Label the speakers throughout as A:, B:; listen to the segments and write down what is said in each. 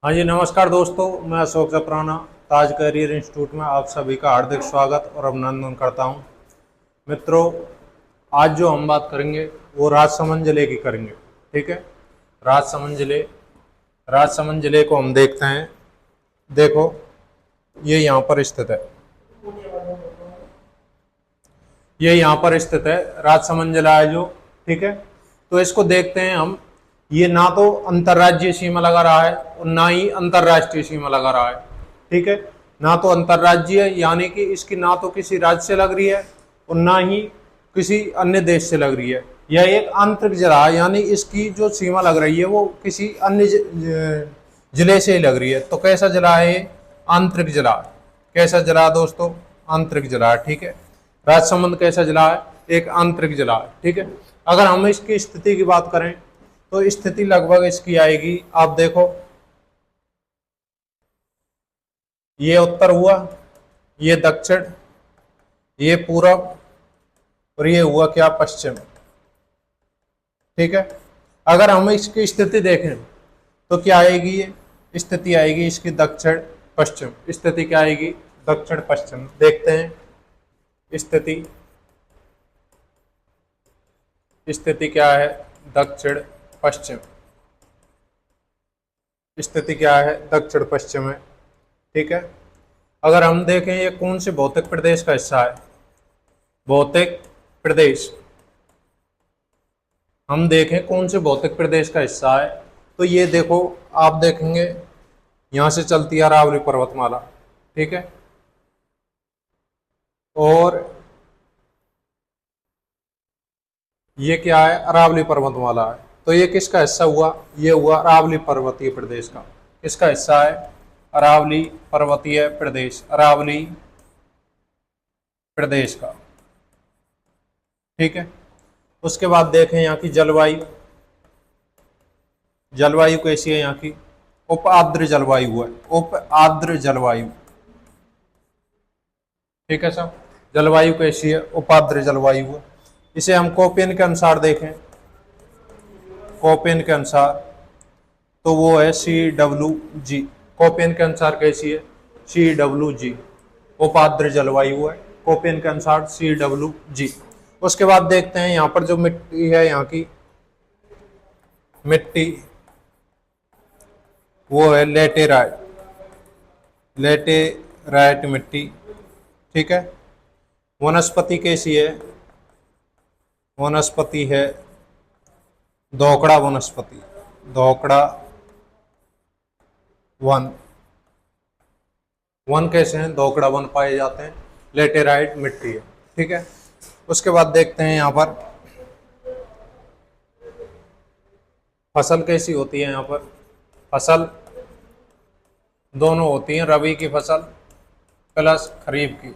A: हाँ जी, नमस्कार दोस्तों। मैं अशोक चपराना ताज करियर इंस्टीट्यूट में आप सभी का हार्दिक स्वागत और अभिनंदन करता हूँ। मित्रों, आज जो हम बात करेंगे वो राजसमंद जिले की करेंगे। ठीक है, राजसमंद जिले को हम देखते हैं। देखो, ये यहाँ पर स्थित है, राजसमंद जिला है जो। ठीक है, तो इसको देखते हैं हम। ये ना तो अंतर्राज्यीय सीमा लगा रहा है और ना ही अंतर्राष्ट्रीय सीमा लगा रहा है। ठीक है, ना तो अंतर्राज्यीय यानी कि इसकी ना तो किसी राज्य से लग रही है और ना ही किसी अन्य देश से लग रही है। यह एक आंतरिक जिला है, यानी इसकी जो सीमा लग रही है वो किसी अन्य जिले से ही लग रही है। तो कैसा जिला है ये? आंतरिक जिला। कैसा जिला है दोस्तों? आंतरिक जिला है। ठीक है, राजसमंद कैसा जिला है? एक आंतरिक जिला है। ठीक है, अगर हम इसकी स्थिति की बात करें तो स्थिति लगभग इसकी आएगी। आप देखो, ये उत्तर हुआ, ये दक्षिण, ये पूरब और ये हुआ क्या? पश्चिम। ठीक है, अगर हम इसकी स्थिति देखें तो क्या आएगी? ये स्थिति आएगी इसकी दक्षिण पश्चिम। स्थिति क्या आएगी? दक्षिण पश्चिम। देखते हैं स्थिति क्या है? दक्षिण पश्चिम। स्थिति क्या है? दक्षिण पश्चिम है। ठीक है, अगर हम देखें ये कौन से भौतिक प्रदेश का हिस्सा है? भौतिक प्रदेश, हम देखें कौन से भौतिक प्रदेश का हिस्सा है तो ये देखो, आप देखेंगे यहां से चलती है अरावली पर्वतमाला। ठीक है, और ये क्या है? अरावली पर्वतमाला है। तो ये किसका हिस्सा हुआ? ये हुआ अरावली पर्वतीय प्रदेश का। किसका हिस्सा है? अरावली पर्वतीय प्रदेश, अरावली प्रदेश का। ठीक है, उसके बाद देखें यहाँ की जलवायु। जलवायु कैसी है यहाँ की? उप आर्द्र जलवायु है, उप आर्द्र जलवायु। ठीक है साहब, जलवायु कैसी है? उप आर्द्र जलवायु है। इसे हम कोपेन के अनुसार देखें, कोपेन के अनुसार तो वो है CWG। कोपेन के अनुसार कैसी है? CWG, उप आर्द्र जलवायु है कोपेन के अनुसार, CWG। उसके बाद देखते हैं यहाँ पर जो मिट्टी है, यहाँ की मिट्टी वो है लेटेराइट, लेटेराइट मिट्टी। ठीक है, वनस्पति कैसी है? वनस्पति है धोकड़ा वनस्पति, धोकड़ा वन। वन कैसे हैं? धोकड़ा वन पाए जाते हैं, लेटेराइट मिट्टी है। ठीक है, उसके बाद देखते हैं यहाँ पर फसल कैसी होती है। यहाँ पर फसल दोनों होती हैं, रबी की फसल प्लस खरीफ की,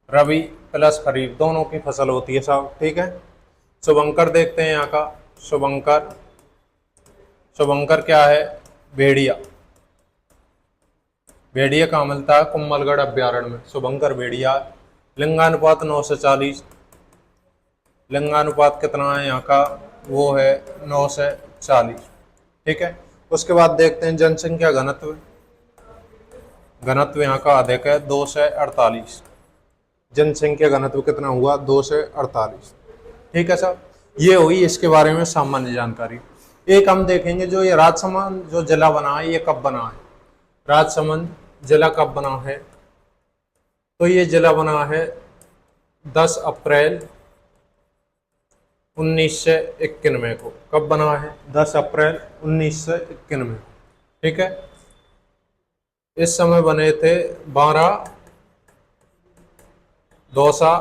A: रबी प्लस खरीफ दोनों की फसल होती है साहब। ठीक है, शुभंकर देखते हैं यहाँ का। शुभंकर, शुभंकर क्या है? भेड़िया। भेड़िया कहाँ मिलता है? कुंभलगढ़ अभ्यारण्य में शुभंकर भेड़िया। लिंगानुपात 9 से 40। लिंगानुपात कितना है यहाँ का? वो है 9 से 40। ठीक है, उसके बाद देखते हैं जनसंख्या घनत्व। घनत्व यहाँ का अधिक है, 2 से 48। जनसंख्या घनत्व कितना हुआ? 2 से 48। ठीक है साहब, ये हुई इसके बारे में सामान्य जानकारी। एक हम देखेंगे जो ये राजसमंद जो जिला बना है, ये कब बना है? राजसमंद जिला कब बना है? तो ये जिला बना है 10 अप्रैल 1991 को। कब बना है? 10 अप्रैल 1991। ठीक है, इस समय बने थे 12 दौसा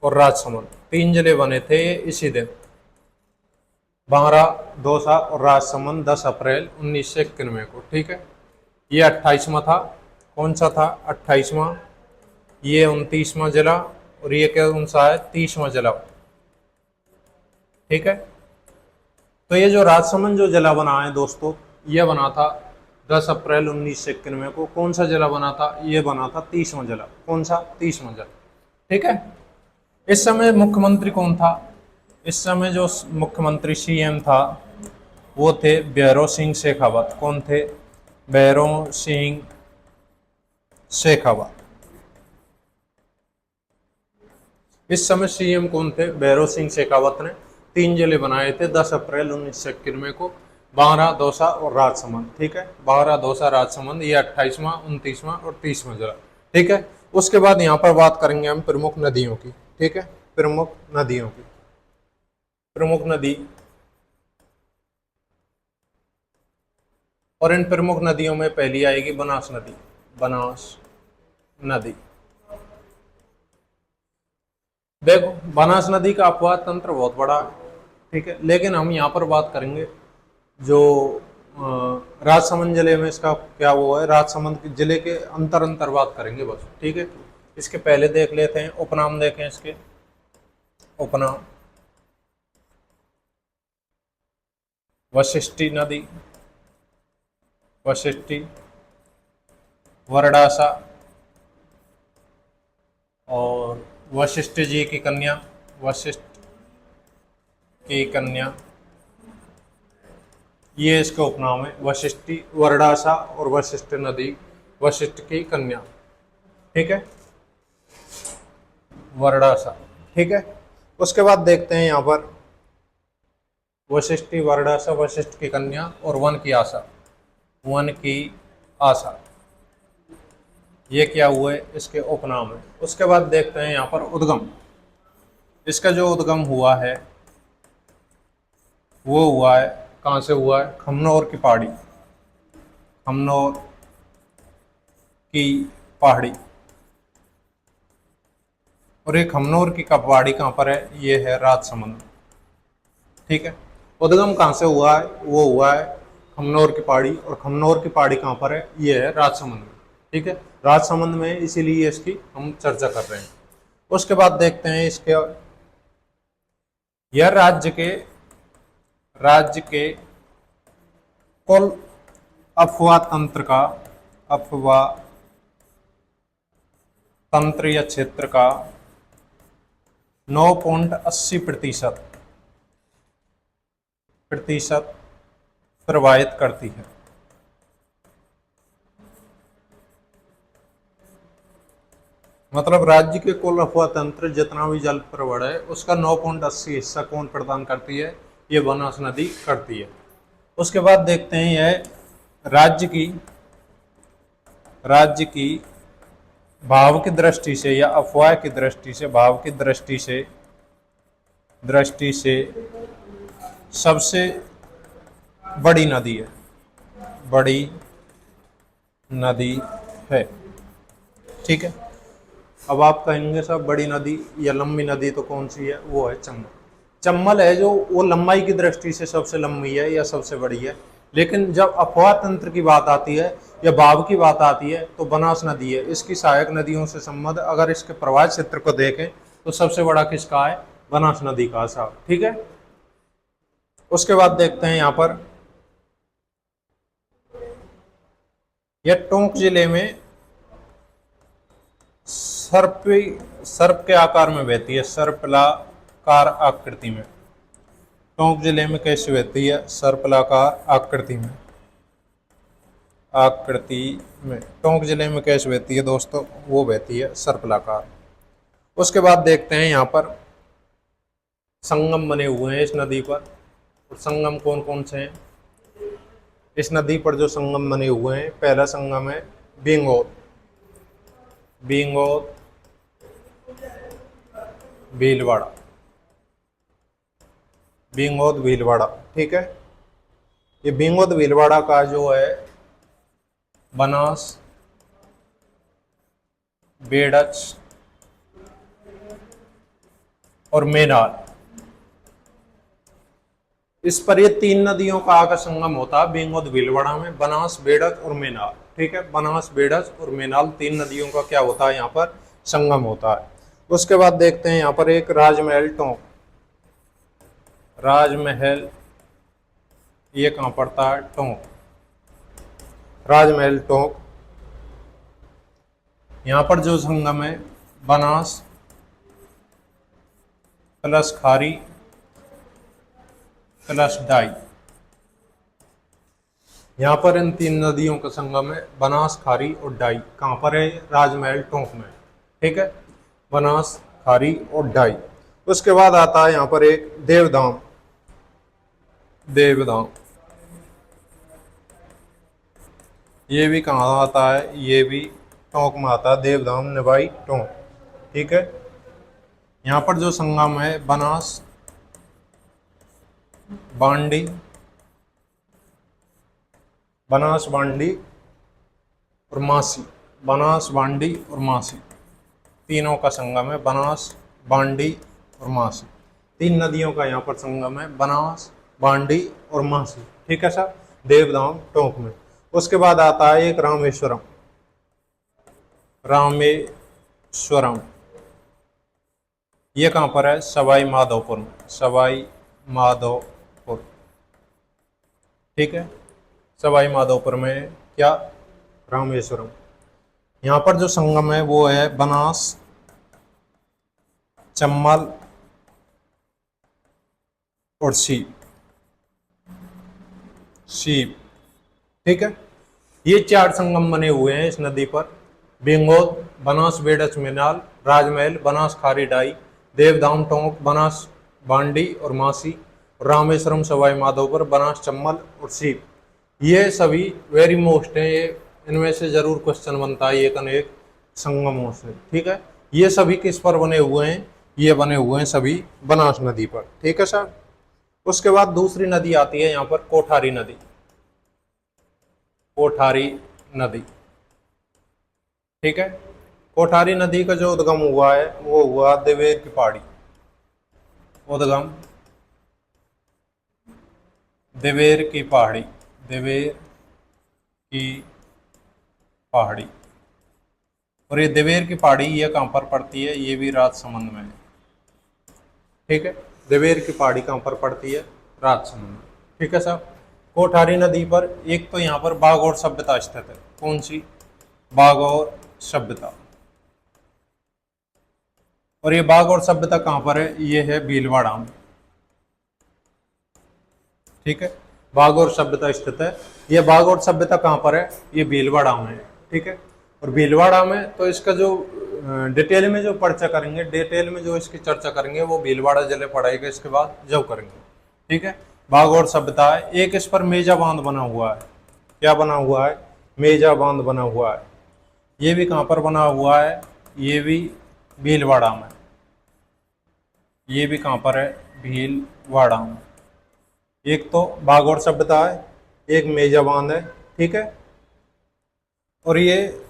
A: और राजसमंद, 3 जिले बने थे इसी दिन। 12 दौसा और राजसमंद 10 अप्रैल 1991 को। ठीक है, ये 28वां था। कौन सा था? 28वां। ये 29वां जिला और ये कौन सा है? 30वां जिला। ठीक है, तो ये जो राजसमंद जो जिला बना है दोस्तों, ये बना था 10 अप्रैल 1991 को। कौन सा जिला बना था? ये बना था 30वां जिला। कौन सा? 30वां जिला। ठीक है, इस समय मुख्यमंत्री कौन था? इस समय जो मुख्यमंत्री CM था वो थे भैरों सिंह शेखावत। कौन थे? भैरों सिंह शेखावत। इस समय सीएम कौन थे? भैरों सिंह शेखावत ने 3 जिले बनाए थे 10 अप्रैल 1991 को, बांरा, दौसा और राजसमंद। ठीक है, बांरा, दौसा, राजसमंद, ये 28वां, 29वां और 30वां जिला। ठीक है, उसके बाद यहाँ पर बात करेंगे हम प्रमुख नदियों की। ठीक है, प्रमुख नदियों की। प्रमुख नदी, और इन प्रमुख नदियों में पहली आएगी बनास नदी। बनास नदी। देखो, बनास नदी का अपवाद तंत्र बहुत बड़ा है। ठीक है, लेकिन हम यहाँ पर बात करेंगे जो राजसमंद जिले में इसका क्या वो है, राजसमंद जिले के अंतर अंतर बात करेंगे बस। ठीक है, इसके पहले देख लेते हैं उपनाम, देखें इसके उपनाम। वशिष्ठी नदी, वशिष्ठी, वरडासा, और वशिष्ठ जी की कन्या, वशिष्ठ की कन्या, ये इसके उपनाम है। वशिष्ठी, वरडासा और वशिष्ठ नदी, वशिष्ठ की कन्या। ठीक है, वरडासा। ठीक है, उसके बाद देखते हैं यहाँ पर वशिष्ठी, वरडासा, वशिष्ठ की कन्या और वन की आशा। वन की आशा, ये क्या हुए? इसके उपनाम है। उसके बाद देखते हैं यहाँ पर उद्गम। इसका जो उद्गम हुआ है वो हुआ है, कहाँ से हुआ है? खमनोर की पहाड़ी। खमनोर की पहाड़ी। और ये खमनोर की पहाड़ी कहाँ पर है? ये है राजसमंद। ठीक है, उद्गम कहाँ से हुआ है? वो हुआ है खमनोर की पहाड़ी, और खमनोर की पहाड़ी कहाँ पर है? ये है राजसमंद में। ठीक है, राजसमंद में, इसीलिए इसकी हम चर्चा कर रहे हैं। उसके बाद देखते हैं इसके, यह राज्य के कुल अफवाह तंत्र का, अफवाह तंत्र या क्षेत्र का 9.80% प्रभावित करती है। मतलब राज्य के कुल अफवाह तंत्र जितना भी जल प्रवण है उसका 9.80 हिस्सा कौन प्रदान करती है? ये बनास नदी करती है। उसके बाद देखते हैं यह राज्य की भाव की दृष्टि से या अफवाह की दृष्टि से, भाव की दृष्टि से सबसे बड़ी नदी है, बड़ी नदी है। ठीक है, अब आप कहेंगे सब बड़ी नदी या लंबी नदी तो कौन सी है? वो है चंबल। चंबल है जो वो लंबाई की दृष्टि से सबसे लंबी है या सबसे बड़ी है। लेकिन जब अफवाह तंत्र की बात आती है या भाव की बात आती है तो बनास नदी है। इसकी सहायक नदियों से संबंध, अगर इसके प्रवाह क्षेत्र को देखें तो सबसे बड़ा किसका है? बनास नदी का साहब। ठीक है, उसके बाद देखते हैं यहाँ पर, यह टोंक जिले में सर्प के आकार में बहती है, सर्पलाकार आकृति में। टोंक जिले में कैसे बहती है? सर्पलाकार आकृति में। टोंक जिले में कैसे बहती है दोस्तों? वो बहती है सर्पलाकार। उसके बाद देखते हैं यहाँ पर संगम बने हुए हैं इस नदी पर। और संगम कौन कौन से हैं? इस नदी पर जो संगम बने हुए हैं, पहला संगम है बींगोद, भीलवाड़ा, बींगोद भीलवाड़ा। ठीक है, ये बींगोद भीलवाड़ा का जो है बनास, बेड़च और मेनाल, इस पर ये 3 नदियों का आकर संगम होता है बींगोद भीलवाड़ा में, बनास, बेड़च और मेनाल। ठीक है, बनास, बेड़च और मेनाल 3 नदियों का क्या होता है? यहाँ पर संगम होता है। उसके बाद देखते हैं यहाँ पर एक राजमहल टोंक। राजमहल ये कहाँ पड़ता है? टोंक। राजमहल टोंक, यहाँ पर जो संगम है बनास प्लस खारी प्लस डाई, यहाँ पर इन तीन नदियों का संगम है, बनास, खारी और डाई। कहाँ पर है? राजमहल टोंक में। ठीक है, बनास, खारी और डाई। उसके बाद आता है यहाँ पर एक देवधाम। देवधाम ये भी कहाँ आता है? ये भी टोंक में आता है, देवधाम निभाई टोंक। ठीक है, यहाँ पर जो संगम है बनास, बांडी, बनास, बांडी और मासी। बनास, बांडी और मासी तीनों का संगम है, बनास, बांडी और मासी। तीन नदियों का यहाँ पर संगम है, बनास, बांडी और मासी। ठीक है सर, देवधाम टोंक में। उसके बाद आता है एक रामेश्वरम। रामेश्वरम ये कहाँ पर है? सवाई माधोपुर में। सवाई माधोपुर। ठीक है, सवाई माधोपुर में क्या? रामेश्वरम। यहाँ पर जो संगम है वो है बनास, चम्बल और सीप। सीप। ठीक है, ये चार संगम बने हुए हैं इस नदी पर। बेंगोल, बनास, बेडच मेनाल, राजमहल, बनास, खारी डाई, देवधाम टोंक, बनास, बांडी और मासी, रामेश्वरम, सवाई माधोपुर, बनास, चम्बल और सीप। ये सभी वेरी मोस्ट हैं, ये इनमें से जरूर क्वेश्चन बनता है एक न एक संगमों से। ठीक है, ये सभी किस पर बने हुए हैं? ये बने हुए हैं सभी बनास नदी पर। ठीक है सर। उसके बाद दूसरी नदी आती है यहाँ पर, कोठारी नदी। कोठारी नदी। ठीक है, कोठारी नदी का जो उद्गम हुआ है वो हुआ देवेर की पहाड़ी। उद्गम देवेर की पहाड़ी। देवेर की पहाड़ी। और ये देवेर की पहाड़ी ये कहाँ पर पड़ती है? ये भी राजसमंद में है। ठीक है, देवेर की पहाड़ी कहाँ पर पड़ती है? राजसमंद में। ठीक है साहब। कोठारी नदी पर एक तो यहाँ पर बागौर सभ्यता स्थित है। कौन सी? बागौर सभ्यता। और ये बागौर सभ्यता कहाँ पर है? ये है भीलवाड़ा में। ठीक है, बागौर सभ्यता स्थित है। ये बागौर सभ्यता कहाँ पर है? ये भीलवाड़ा में है। ठीक है, और भीलवाड़ा में तो इसका जो डिटेल में जो पर्चा करेंगे, डिटेल में जो इसकी चर्चा करेंगे वो भीलवाड़ा जिले पढ़ाएगा, इसके बाद जब करेंगे। ठीक है, बागौर सभ्यता है। एक इस पर मेजा बांध बना हुआ है। क्या बना हुआ है? मेजा बांध बना हुआ है। ये भी कहाँ पर बना हुआ है? ये भी भीलवाड़ा में। ये भी कहाँ पर है? भीलवाड़ा में। एक तो बागौर सभ्यता है, एक मेजा बांध है। ठीक है, और ये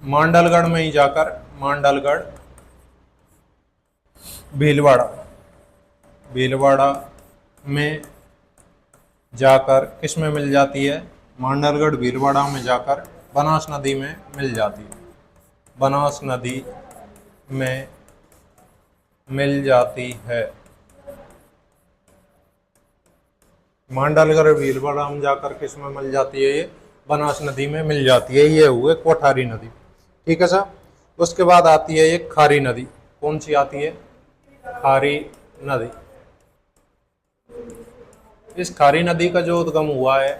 A: मांडलगढ़ में ही जाकर, मांडलगढ़, भीलवाड़ा, भीलवाड़ा में जाकर किस में मिल जाती है? मांडलगढ़, भीलवाड़ा में जाकर बनास नदी में मिल जाती है। बनास नदी में मिल जाती है। मांडलगढ़, भीलवाड़ा में जाकर किस में मिल जाती है? ये बनास नदी में मिल जाती है। ये हुए कोठारी नदी। ठीक है सर। उसके बाद आती है एक खारी नदी। कौन सी आती है? खारी नदी। इस खारी नदी का जो उद्गम हुआ है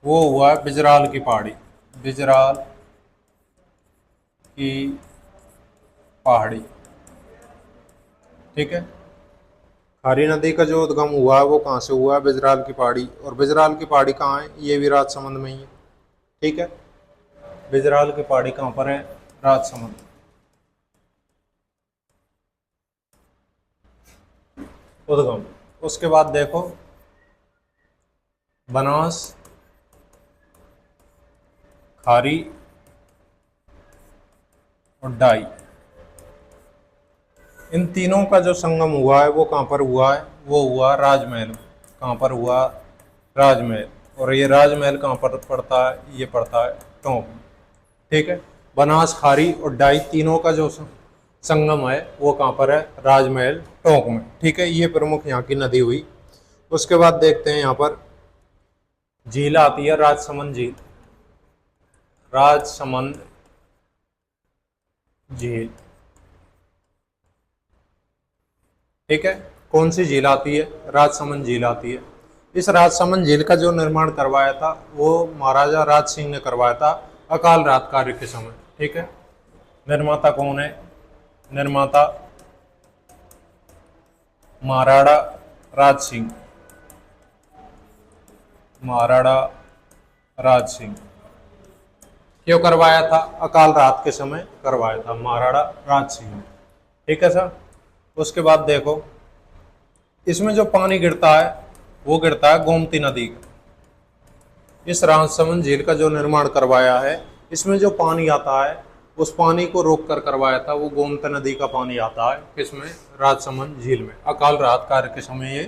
A: वो हुआ बिजराल की पहाड़ी। बिजराल की पहाड़ी। ठीक है, खारी नदी का जो उद्गम हुआ है वो कहाँ से हुआ है? बिजराल की पहाड़ी। और बिजराल की पहाड़ी कहाँ है? ये भी राजसमंद में ही है। ठीक है, बिजराल की पहाड़ी कहाँ पर है? राजसमंद। उद्गम। उसके बाद देखो बनास, खारी और डाई, इन तीनों का जो संगम हुआ है वो कहाँ पर हुआ है? वो हुआ राजमहल। कहाँ पर हुआ? राजमहल। और ये राजमहल कहाँ पर पड़ता है? ये पड़ता है टोंक में। ठीक है, बनास, खारी और डाई तीनों का जो संगम है वो कहाँ पर है? राजमहल टोंक में। ठीक है, ये प्रमुख यहाँ की नदी हुई। उसके बाद देखते हैं यहाँ पर झील आती है, राजसमंद झील। राजसमंद झील। ठीक है, कौन सी झील आती है? राजसमंद झील आती है। इस राजसमंद झील का जो निर्माण करवाया था वो महाराजा राज सिंह ने करवाया था अकाल रात कार्य के समय। ठीक है, निर्माता कौन है? निर्माता महाराणा राज सिंह। महाराणा राज सिंह। क्यों करवाया था? अकाल रात के समय करवाया था महाराणा राज सिंह ने। ठीक है सर। उसके बाद देखो, इसमें जो पानी गिरता है वो गिरता है गोमती नदी का। इस राजसमंद झील का जो निर्माण करवाया है, इसमें जो पानी आता है उस पानी को रोक कर करवाया था, वो गोमती नदी का पानी आता है किसमें? राजसमंद झील में। अकाल रात कार्य के समय ये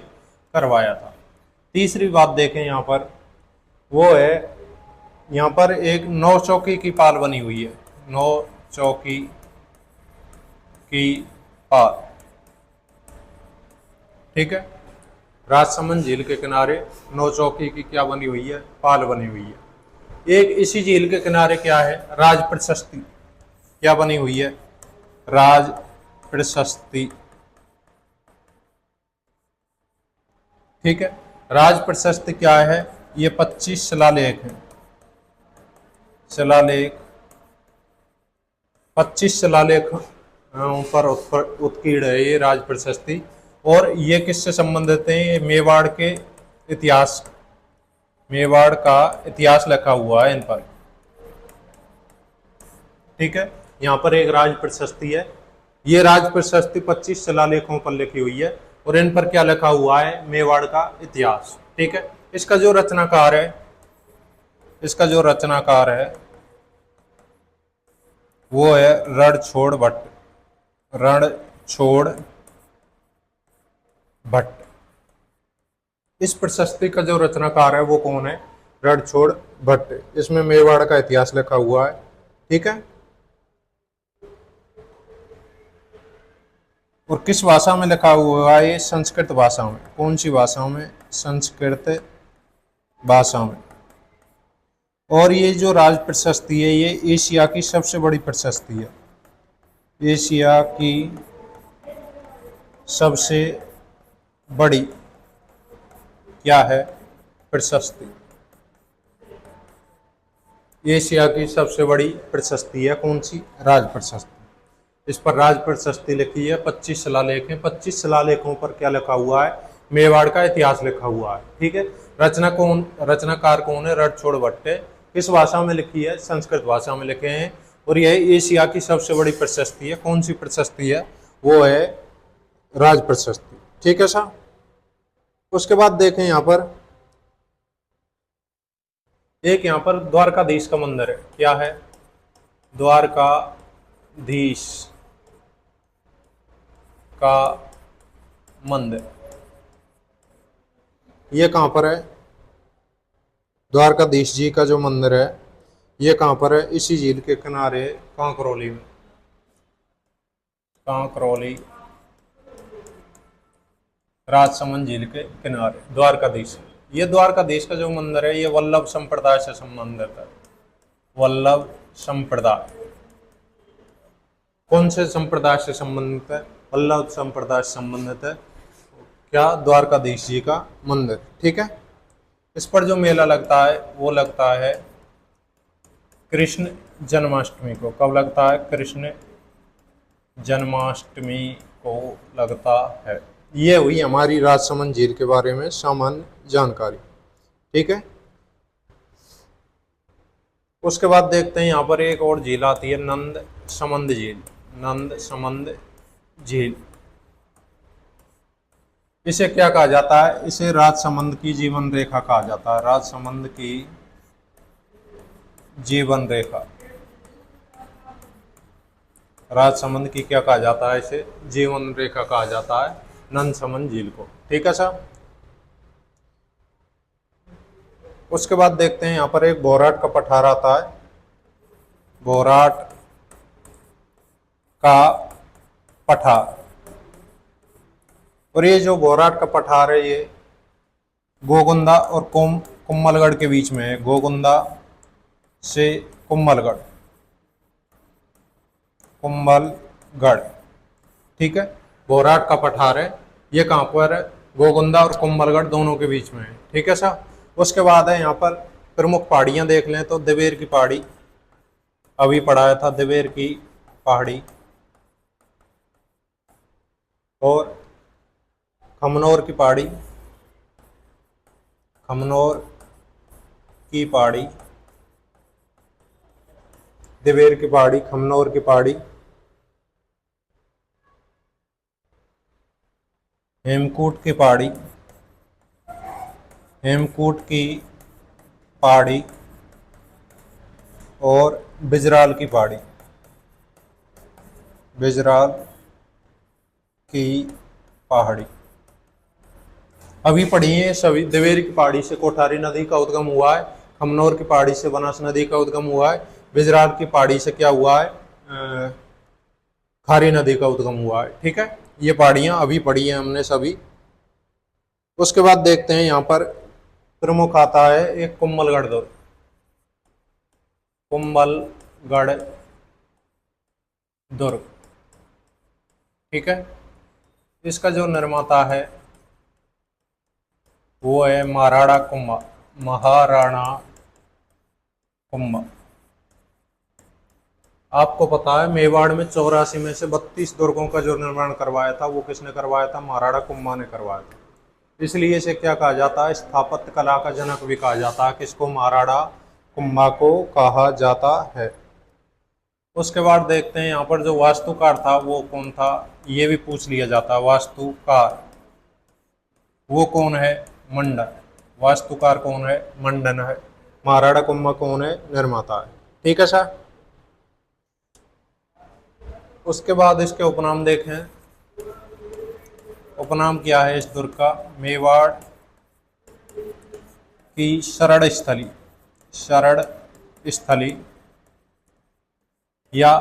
A: करवाया था। तीसरी बात देखें यहाँ पर, वो है यहाँ पर एक नौ चौकी की पाल बनी हुई है। नौ चौकी की पाल। ठीक है, राजसमंद झील के किनारे नौ चौकी की क्या बनी हुई है? पाल बनी हुई है। एक इसी झील के किनारे क्या है? राज प्रशस्ति। क्या बनी हुई है? राज प्रशस्ति। ठीक है, राज प्रशस्ति क्या है? ये 25 शिलालेख है। शिलालेख 25 शिलालेख पर उत्कीर्ण है ये राज प्रशस्ति। और ये किससे संबंधित है? ये मेवाड़ के इतिहास, मेवाड़ का इतिहास लिखा हुआ है इन पर। ठीक है, यहाँ पर एक राज प्रशस्ति है। ये राज प्रशस्ति 25 शिलालेखों पर लिखी हुई है और इन पर क्या लिखा हुआ है? मेवाड़ का इतिहास। ठीक है, इसका जो रचनाकार है, इसका जो रचनाकार है वो है रणछोड़ भट्ट। रणछोड़ भट्ट। इस प्रशस्ति का जो रचनाकार है वो कौन है? रणछोड़ भट्ट। इसमें मेवाड़ का इतिहास लिखा हुआ है। ठीक है, और किस भाषा में लिखा हुआ है? ये संस्कृत भाषा में। कौन सी भाषा में? संस्कृत भाषा में। और ये जो राज प्रशस्ति है ये एशिया की सबसे बड़ी प्रशस्ति है। एशिया की सबसे बड़ी क्या है? प्रशस्ति। एशिया की सबसे बड़ी प्रशस्ति है कौन सी? राज प्रशस्ति। इस पर राज प्रशस्ति लिखी है, 25 शिलालेख हैं। 25 शिलालेखों पर क्या लिखा हुआ है? मेवाड़ का इतिहास लिखा हुआ है। ठीक है, रचनाकार कौन है? रणछोड़ भट्ट। किस भाषा में लिखी है? संस्कृत भाषा में लिखे हैं। और यह एशिया की सबसे बड़ी प्रशस्ति है। कौन सी प्रशस्ति है? वो है राज प्रशस्ति। ठीक है सर। उसके बाद देखें यहाँ पर एक, यहाँ पर द्वारकाधीश का मंदिर है। क्या है? द्वारकाधीश का मंदिर। ये कहाँ पर है? द्वारकाधीश जी का जो मंदिर है ये कहाँ पर है? इसी झील के किनारे कांकरौली में। कांकरौली, राजसमंद झील के किनारे द्वारकाधीश। ये द्वारकाधीश का जो मंदिर है ये वल्लभ संप्रदाय से संबंधित है। वल्लभ संप्रदाय। कौन से संप्रदाय से संबंधित है? वल्लभ संप्रदाय से संबंधित है। क्या? द्वारकाधीश जी का मंदिर। ठीक है, इस पर जो मेला लगता है वो लगता है कृष्ण जन्माष्टमी को। कब लगता है? कृष्ण जन्माष्टमी को लगता है। ये हुई हमारी राजसमंद झील के बारे में सामान्य जानकारी। ठीक है, उसके बाद देखते हैं यहाँ पर एक और झील आती है, नंद समंद झील। नंद समंद झील। इसे क्या कहा जाता है? इसे राजसमंद की जीवन रेखा कहा जाता है। राजसमंद की जीवन रेखा। राजसमंद की क्या कहा जाता है? इसे जीवन रेखा कहा जाता है नंद समंद झील को। ठीक है सर। उसके बाद देखते हैं यहाँ पर एक भोराट का पठार आता है। भोराट का पठार। और ये जो भोराट का पठार है ये गोगुंदा और कुम्मलगढ़ के बीच में है। गोगुंदा से कुम्मलगढ़। कुम्भलगढ़। ठीक है, भोराट का पठार है ये कहाँ पर है, गोगुंदा और कुंभलगढ़ दोनों के बीच में है, ठीक है सर। उसके बाद है यहाँ पर प्रमुख पहाड़ियाँ देख लें तो देवेर की पहाड़ी, अभी पढ़ाया था देवेर की पहाड़ी, और खमनोर की पहाड़ी, खमनोर की पहाड़ी, देवेर की पहाड़ी, खमनोर की पहाड़ी, हेमकूट की पहाड़ी, हेमकूट की पहाड़ी, और बिजराल की पहाड़ी, बिजराल की पहाड़ी अभी पढ़ी है सभी। देवेर की पहाड़ी से कोठारी नदी का उद्गम हुआ है, खमनोर की पहाड़ी से बनास नदी का उद्गम हुआ है, बिजराल की पहाड़ी से क्या हुआ है, खारी नदी का उद्गम हुआ है, ठीक है। ये पहाड़ियां अभी पढ़ी हैं हमने सभी। उसके बाद देखते हैं यहाँ पर प्रमुख आता है एक कुंभलगढ़ दुर्ग, कुंभलगढ़ दुर्ग, ठीक है। इसका जो निर्माता है वो है महाराणा कुंभा, महाराणा कुंभा। आपको पता है मेवाड़ में 84 में से 32 दुर्गों का जो निर्माण करवाया था वो किसने करवाया था, महाराणा कुंभा ने करवाया था। इसलिए इसे क्या कहा जाता है, स्थापत्य कला का जनक भी कहा जाता है। किसको, महाराणा कुंभा को कहा जाता है। उसके बाद देखते हैं यहाँ पर जो वास्तुकार था वो कौन था, ये भी पूछ लिया जाता है। वास्तुकार वो कौन है, मंडन। वास्तुकार कौन है, मंडन है। महाराणा कुंभा कौन है, निर्माता है, ठीक है सर। उसके बाद इसके उपनाम देखें, उपनाम क्या है इस दुर्ग का, मेवाड़ की शरण स्थली, शरण स्थली या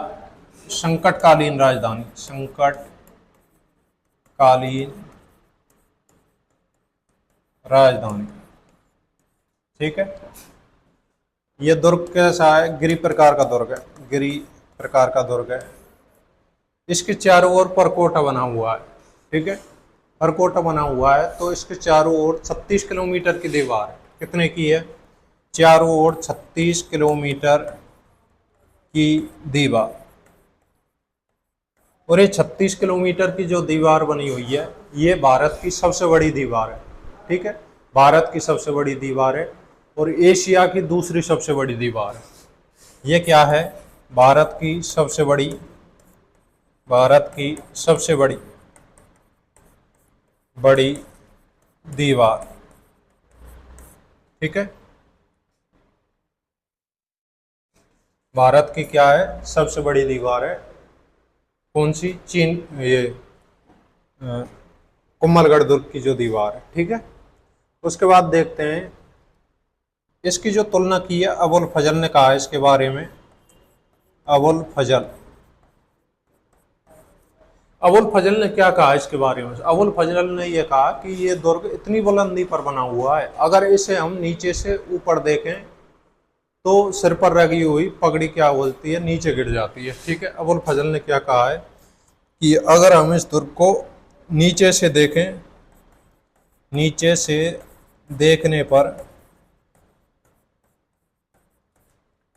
A: संकटकालीन राजधानी, संकटकालीन राजधानी, ठीक है। यह दुर्ग कैसा है, गिरि प्रकार का दुर्ग है, गिरि प्रकार का दुर्ग है। इसके चारों ओर परकोटा बना हुआ है, ठीक है, परकोटा बना हुआ है। तो इसके चारों ओर 36 किलोमीटर की दीवार है। कितने की है, चारों ओर 36 किलोमीटर की दीवार। और ये 36 किलोमीटर की जो दीवार बनी हुई है ये भारत की सबसे बड़ी दीवार है, ठीक है, भारत की सबसे बड़ी दीवार है और एशिया की दूसरी सबसे बड़ी दीवार है। ये क्या है, भारत की सबसे बड़ी, भारत की सबसे बड़ी दीवार, ठीक है। भारत की क्या है, सबसे बड़ी दीवार है। कौन सी, चीन, ये कुंभलगढ़ दुर्ग की जो दीवार है, ठीक है। उसके बाद देखते हैं इसकी जो तुलना की है अबुल फजल ने कहा है इसके बारे में। अबुल फजल, अबुल फजल ने क्या कहा इसके बारे में, अबुल फजल ने यह कहा कि ये दुर्ग इतनी बुलंदी पर बना हुआ है, अगर इसे हम नीचे से ऊपर देखें तो सिर पर लगी हुई पगड़ी क्या बोलती है, नीचे गिर जाती है, ठीक है। अबुल फजल ने क्या कहा है कि अगर हम इस दुर्ग को नीचे से देखें, नीचे से देखने पर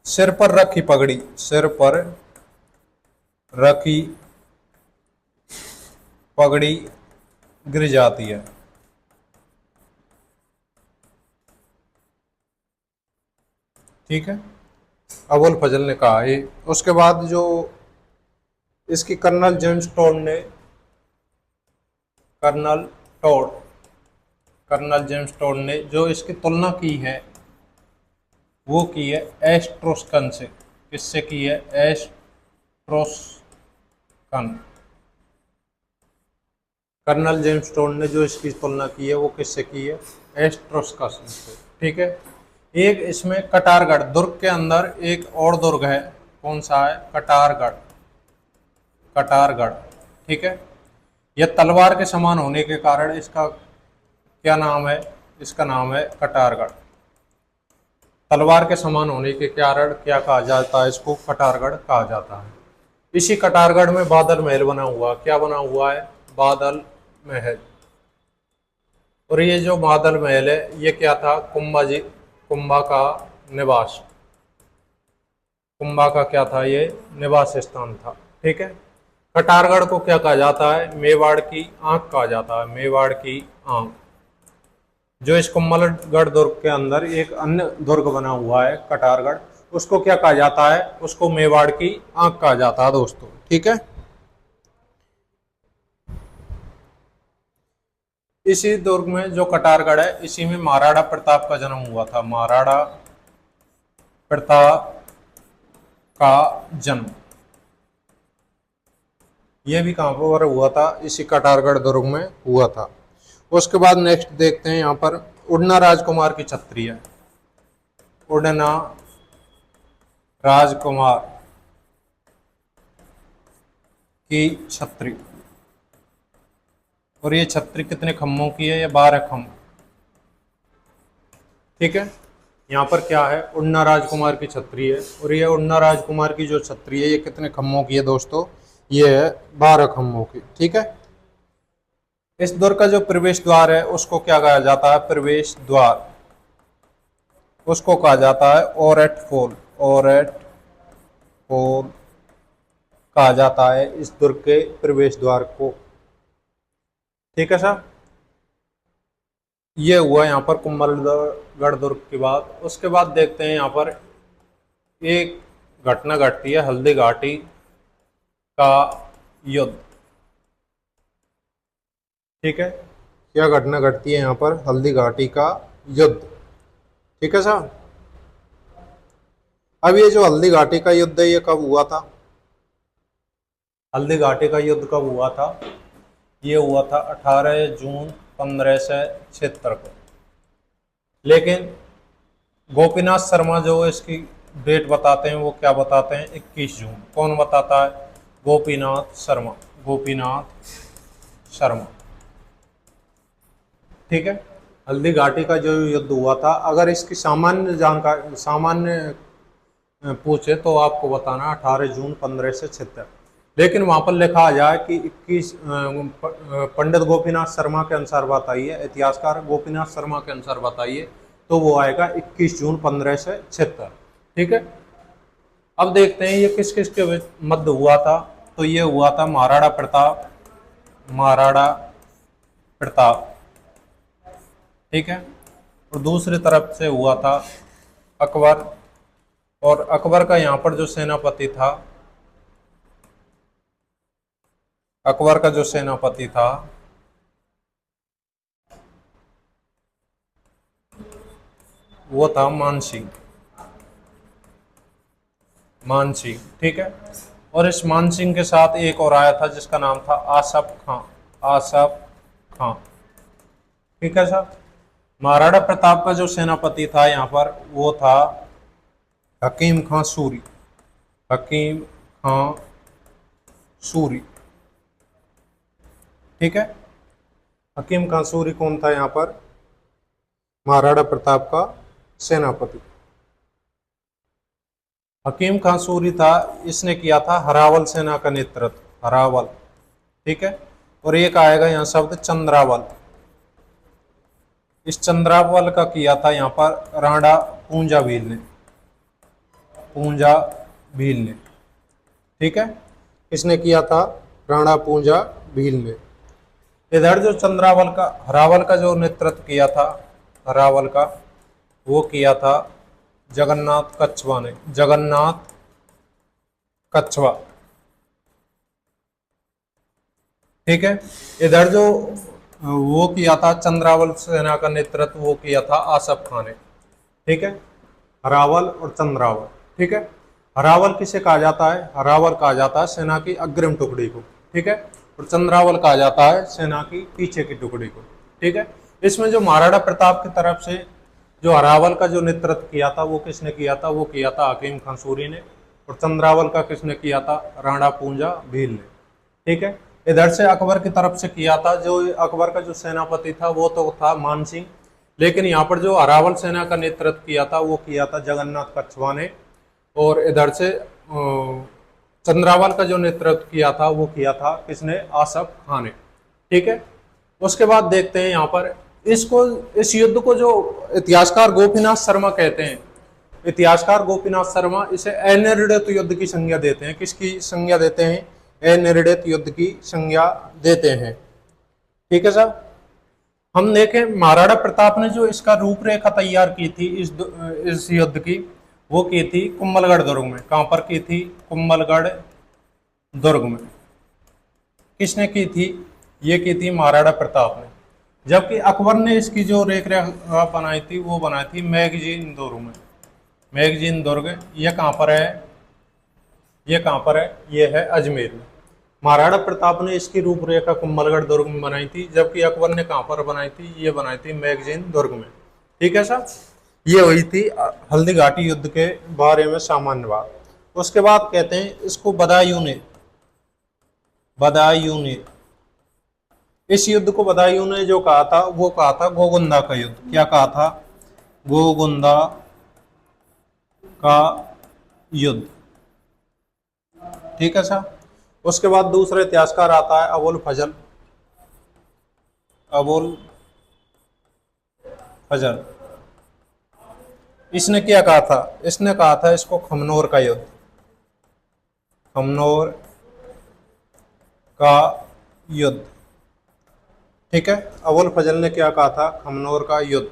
A: सिर पर रखी पगड़ी, सिर पर रखी पगड़ी गिर जाती है, ठीक है, अबुल फजल ने कहा है। उसके बाद जो इसकी कर्नल जेम्स टोड ने, कर्नल जेम्स टोड ने जो इसकी तुलना की है वो की है एस्ट्रोस्कन से। किससे की है, एस्ट्रोस्कन। कर्नल जेम्स टोड ने जो इसकी तुलना की है वो किससे की है, एस्ट्रोस्कन से, ठीक है। एक इसमें कटारगढ़, दुर्ग के अंदर एक और दुर्ग है, कौन सा है, कटारगढ़, कटारगढ़, ठीक है। यह तलवार के समान होने के कारण इसका क्या नाम है, इसका नाम है कटारगढ़। तलवार के समान होने के कारण क्या कहा जाता है, इसको कटारगढ़ कहा जाता है। इसी कटारगढ़ में बादल महल बना हुआ, क्या बना हुआ है, बादल महल, और ये जो मादल महल है ये क्या था, कुंभा का निवास, कुंभा का क्या था, ये निवास स्थान था। ठीक है। कटारगढ़ को क्या कहा जाता है, मेवाड़ की आंख कहा जाता है, मेवाड़ की आंख। जो इस कुंभलगढ़ दुर्ग के अंदर एक अन्य दुर्ग बना हुआ है कटारगढ़, उसको क्या कहा जाता है, उसको मेवाड़ की आंख कहा जाता है दोस्तों। ठीक है। इसी दुर्ग में जो कटारगढ़ है, इसी में महाराणा प्रताप का जन्म हुआ था, महाराणा प्रताप का जन्म यह भी कहां पर हुआ था, इसी कटारगढ़ दुर्ग में हुआ था। उसके बाद नेक्स्ट देखते हैं यहाँ पर उड़ना राजकुमार की छत्री है, उड़ना राजकुमार की छत्री। और ये छत्री कितने खम्भों की है, ये 12 खम्भ। ठीक है। यहाँ पर क्या है, उड़ना राजकुमार की छत्री है, और ये उड़ना राजकुमार की जो छत्री है ये कितने खम्भों की है दोस्तों, ये है 12 खम्भों की। ठीक है। इस दुर्ग का जो प्रवेश द्वार है उसको क्या कहा जाता है, प्रवेश द्वार, उसको कहा जाता है ओरेट फॉल, ओरेट फॉल कहा जाता है इस दुर्ग के प्रवेश द्वार को। ठीक है सर। ये हुआ यहाँ पर कुंभलगढ़ दुर्ग की बात। उसके बाद देखते हैं यहाँ पर एक घटना घटती है, हल्दी घाटी का युद्ध। ठीक है। क्या घटना घटती है यहाँ पर, हल्दी घाटी का युद्ध। ठीक है सर। अब ये जो हल्दी घाटी का युद्ध है ये कब हुआ था, हल्दी घाटी का युद्ध कब हुआ था, ये हुआ था 18 जून 1576 को। लेकिन गोपीनाथ शर्मा जो इसकी डेट बताते हैं वो क्या बताते हैं, 21 जून। कौन बताता है, गोपीनाथ शर्मा, गोपीनाथ शर्मा। ठीक है। हल्दी घाटी का जो युद्ध हुआ था, अगर इसकी सामान्य जानकारी, सामान्य पूछे तो आपको बताना 18 जून 1576। लेकिन वहां पर लिखा आ जाए कि 21 पंडित गोपीनाथ शर्मा के अनुसार बताइए, इतिहासकार गोपीनाथ शर्मा के अनुसार बताइए, तो वो आएगा 21 जून 1576। ठीक है। अब देखते हैं ये किस किस के मध्य हुआ था। तो ये हुआ था महाराणा प्रताप, महाराणा प्रताप। ठीक है। और दूसरी तरफ से हुआ था अकबर, और अकबर का यहाँ पर जो सेनापति था, अकबर का जो सेनापति था वो था मानसिंह, मानसिंह। ठीक है। और इस मानसिंह के साथ एक और आया था जिसका नाम था आसफ खां, आसफ खां। ठीक है सर। महाराणा प्रताप का जो सेनापति था यहाँ पर वो था हकीम खां सूरी, हकीम खां सूरी। ठीक है। हकीम खां सूरी कौन था यहाँ पर, महाराणा प्रताप का सेनापति। हकीम खां सूरी था, इसने किया था हरावल सेना का नेतृत्व, हरावल। ठीक है। और एक आएगा यहाँ शब्द चंद्रावल, इस चंद्रावल का किया था यहाँ पर राणा पूंजा भील ने, पूंजा भील ने। ठीक है। किसने किया था, राणा पूंजा भील ने। इधर जो चंद्रावल का, हरावल का जो नेतृत्व किया था, हरावल का वो किया था जगन्नाथ कछवा ने, जगन्नाथ कछवा। ठीक है। इधर जो वो किया था चंद्रावल सेना का नेतृत्व वो किया था आसफ खान ने। ठीक है। हरावल और चंद्रावल। ठीक है। हरावल किसे कहा जाता है, हरावल कहा जाता है सेना की अग्रिम टुकड़ी को। ठीक है। और चंद्रावल कहा जाता है सेना की पीछे की टुकड़ी को। ठीक है। इसमें जो महाराणा प्रताप की तरफ से जो हरावल का जो नेतृत्व किया था वो किसने किया था, वो किया था हकीम खां सूरी ने। और चंद्रावल का किसने किया था, राणा पूंजा भील ने। ठीक है। इधर से अकबर की तरफ से किया था, जो अकबर का जो सेनापति था वो तो था मानसिंह, लेकिन यहाँ पर जो हरावल सेना का नेतृत्व किया था वो किया था जगन्नाथ कछवा ने। और इधर से चंद्रावल का जो नेतृत्व किया था वो किया था किसने, आसफ खान ने। ठीक है। उसके बाद देखते हैं यहाँ पर इसको, इस युद्ध को जो इतिहासकार गोपीनाथ शर्मा कहते हैं, इतिहासकार गोपीनाथ शर्मा इसे अनिर्णित युद्ध की संज्ञा देते हैं। किसकी संज्ञा देते हैं? अनिर्णित युद्ध की संज्ञा देते हैं। ठीक है साहब। हम देखें महाराणा प्रताप ने जो इसका रूपरेखा तैयार की थी इस युद्ध की, वो की थी कुंभलगढ़ दुर्ग में। कहां पर की थी? कुंभलगढ़ दुर्ग में। किसने की थी? ये की थी महाराणा प्रताप ने। जबकि अकबर ने इसकी जो रेखा बनाई थी वो बनाई थी मैगजीन दुर्ग में। मैगजीन दुर्ग ये कहां पर है? ये कहां पर है? ये है अजमेर में। महाराणा प्रताप ने इसकी रूपरेखा कुंभलगढ़ दुर्ग में बनाई थी, जबकि अकबर ने कहां पर बनाई थी? ये बनाई थी मैगजीन दुर्ग में। ठीक है साहब। ये हुई थी हल्दी घाटी युद्ध के बारे में सामान्य बात। उसके बाद कहते हैं इसको बदायूं ने, बदायूं ने, इस युद्ध को बदायूं ने जो कहा था वो कहा था गोगुंदा का युद्ध। क्या कहा था? गोगुंदा का युद्ध। ठीक है साहब। उसके बाद दूसरा इतिहासकार आता है अबुल फजल, अबुल फजल। इसने क्या कहा था? इसने कहा था इसको खमनोर का युद्ध, खमनोर का युद्ध। ठीक है। अबुल फजल ने क्या कहा था? खमनोर का युद्ध।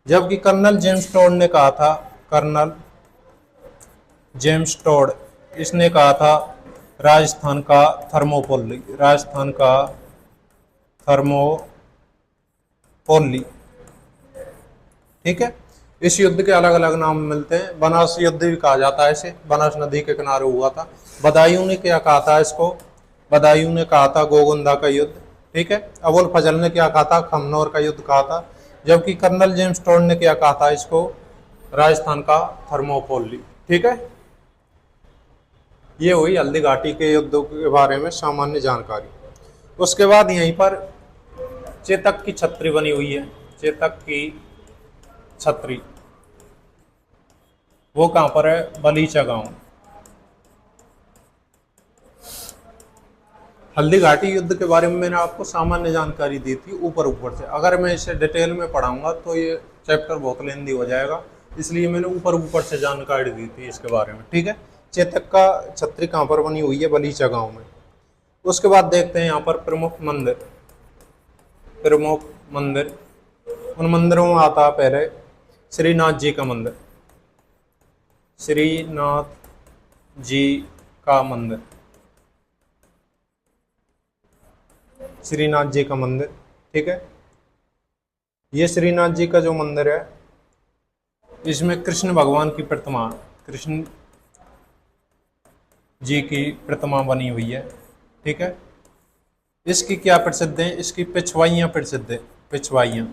A: जबकि कर्नल जेम्स टोड ने कहा था, कर्नल जेम्स टोड, इसने कहा था राजस्थान का थर्मोपोली, राजस्थान का थर्मोपोली। ठीक है। इस युद्ध के अलग अलग नाम मिलते हैं। बनास युद्ध भी कहा जाता है इसे, बनास नदी के किनारे हुआ था। बदायूं ने क्या कहा था इसको? बदायूं ने कहा था गोगुंदा का युद्ध। ठीक है। अबुल फजल ने क्या कहा था? खमनोर का युद्ध कहा था। जबकि कर्नल जेम्स टोड ने क्या कहा था इसको? राजस्थान का थर्मोपोली। ठीक है। ये हुई हल्दी घाटी के युद्धों के बारे में सामान्य जानकारी। उसके बाद यहीं पर चेतक की छतरी बनी हुई है, चेतक की छतरी। वो कहां पर है? बलीचा गांव। हल्दी घाटी युद्ध के बारे में मैंने आपको सामान्य जानकारी दी थी ऊपर ऊपर से। अगर मैं इसे डिटेल में पढ़ाऊंगा तो ये चैप्टर बहुत लेंदी हो जाएगा, इसलिए मैंने ऊपर ऊपर से जानकारी दी थी इसके बारे में। ठीक है। चेतक का छतरी कहाँ पर बनी हुई है? बलीचा गांव में। उसके बाद देखते हैं यहाँ पर प्रमुख मंदिर, प्रमुख मंदिर। उन मंदिरों में आता है पहले श्रीनाथ जी का मंदिर, श्रीनाथ जी का मंदिर, श्रीनाथ जी का मंदिर। ठीक है। ये श्रीनाथ जी का जो मंदिर है, इसमें कृष्ण भगवान की प्रतिमा, कृष्ण जी की प्रतिमा बनी हुई है। ठीक है। इसकी क्या प्रसिद्ध है? इसकी पिछवाइयाँ प्रसिद्ध है, पिछवाइयाँ।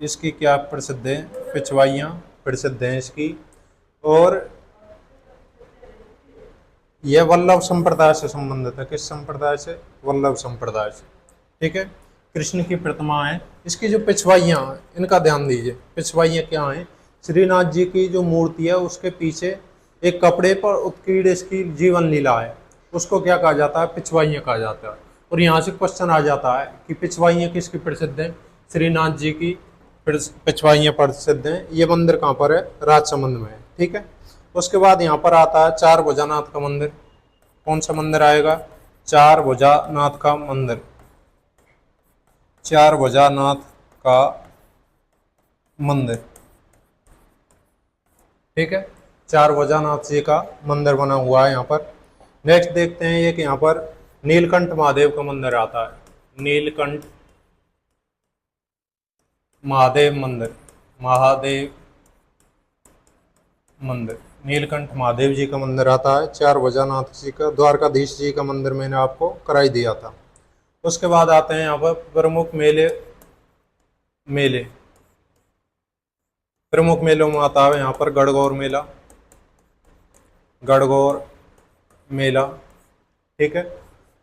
A: इसकी क्या प्रसिद्ध है? पिछवाइयाँ प्रसिद्ध हैं इसकी। और यह वल्लभ संप्रदाय से संबंधित है। किस संप्रदाय से? वल्लभ संप्रदाय से। ठीक है। कृष्ण की प्रतिमा है। इसकी जो पिछवाइयाँ हैं इनका ध्यान दीजिए। पिछवाइयाँ क्या हैं? श्रीनाथ जी की जो मूर्ति है उसके पीछे एक कपड़े पर उत्कीर्ण इसकी जीवन लीला है, उसको क्या कहा जाता है? पिछवाइयाँ कहा जाता है। और यहाँ से क्वेश्चन आ जाता है कि पिछवाइयाँ किसकी प्रसिद्ध हैं? श्रीनाथ जी की पिछवाइयाँ प्रसिद्ध हैं। ये मंदिर कहाँ पर है? राजसमंद में है। ठीक है। उसके बाद यहाँ पर आता है चार भुजानाथ का मंदिर। कौन सा मंदिर आएगा? चार भुजानाथ का मंदिर, चार भुजानाथ का मंदिर। ठीक है। चार भुजानाथ जी का मंदिर बना हुआ है यहाँ पर। नेक्स्ट देखते हैं ये कि यहाँ पर नीलकंठ महादेव का मंदिर आता है। नीलकंठ महादेव मंदिर, महादेव मंदिर, नीलकंठ महादेव जी का मंदिर आता है। चार भुजानाथ जी का, द्वारकाधीश जी का मंदिर मैंने आपको कराई दिया था। उसके बाद आते हैं यहाँ पर प्रमुख मेले, मेले। प्रमुख मेलों में आता है यहाँ पर गणगौर मेला, गणगौर मेला। ठीक है।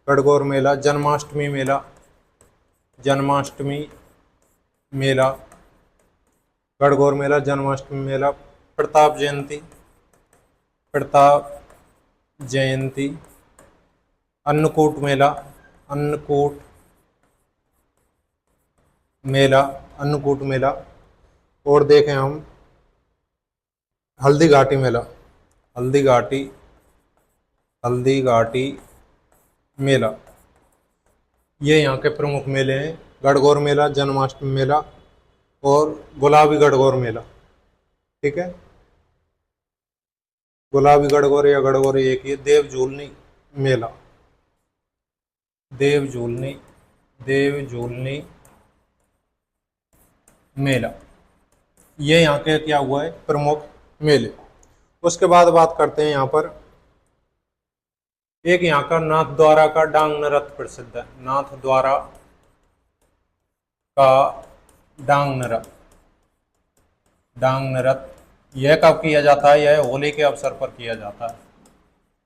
A: गणगौर मेला, जन्माष्टमी मेला, जन्माष्टमी मेला, गणगौर मेला, जन्माष्टमी मेला, प्रताप जयंती, प्रताप जयंती, अन्नकूट मेला, अन्नकूट मेला, अन्नकूट मेला। और देखें हम हल्दी घाटी मेला, हल्दी घाटी, हल्दी घाटी मेला, ये यहाँ के प्रमुख मेले हैं। गणगौर मेला, जन्माष्टमी मेला और गुलाबी गणगौर मेला। ठीक है, गुलाबी गणगौर या गणगौर एक ही। देव झूलनी मेला, देव झूलनी, देव झूलनी मेला, ये यहाँ के क्या हुआ है प्रमुख मेले। उसके बाद बात करते हैं यहाँ पर एक यहाँ का नाथ द्वारा का डांग नृत्य प्रसिद्ध है। नाथ द्वारा का डांग नृत्य, डांग नृत्य यह कब किया जाता है? यह होली के अवसर पर किया जाता है,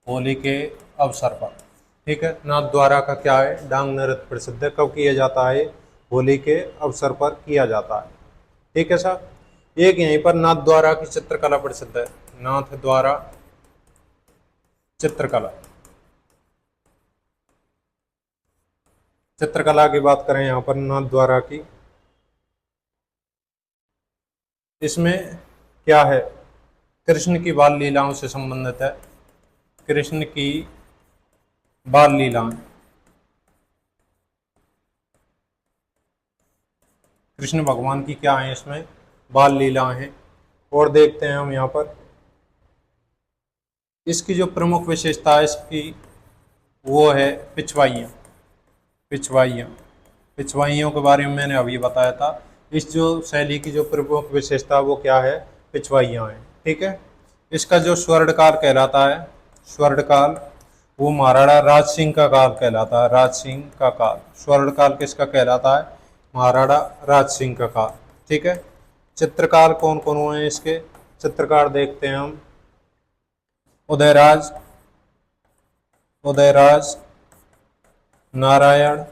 A: होली के अवसर पर। ठीक है, नाथ द्वारा का क्या है? डांग नृत्य प्रसिद्ध है। कब किया जाता है? होली के अवसर पर किया जाता है। ठीक है सर। एक यहीं पर नाथ द्वारा की चित्रकला प्रसिद्ध है, नाथ द्वारा चित्रकला। चित्रकला की बात करें यहाँ पर नाथ द्वारा की, इसमें क्या है? कृष्ण की बाल लीलाओं से संबंधित है, कृष्ण की बाल लीलाएं, कृष्ण भगवान की क्या है इसमें? बाल लीलाएं हैं। और देखते हैं हम यहाँ पर इसकी जो प्रमुख विशेषता है इसकी, वो है पिछवाइयाँ, पिछवाइयाँ। पिछवाइयों के बारे में मैंने अभी बताया था। इस जो शैली की जो प्रमुख विशेषता वो क्या है? पिछवाइयाँ हैं। ठीक है, इसका जो स्वर्णकाल कहलाता है, स्वर्णकाल, वो महाराणा राज सिंह का काल कहलाता है, राज सिंह का काल। स्वर्णकाल किसका कहलाता है? महाराणा राज सिंह का काल। ठीक है, चित्रकार कौन कौन हुए हैं इसके? चित्रकार देखते हैं हम, उदयराज, उदयराज, नारायण,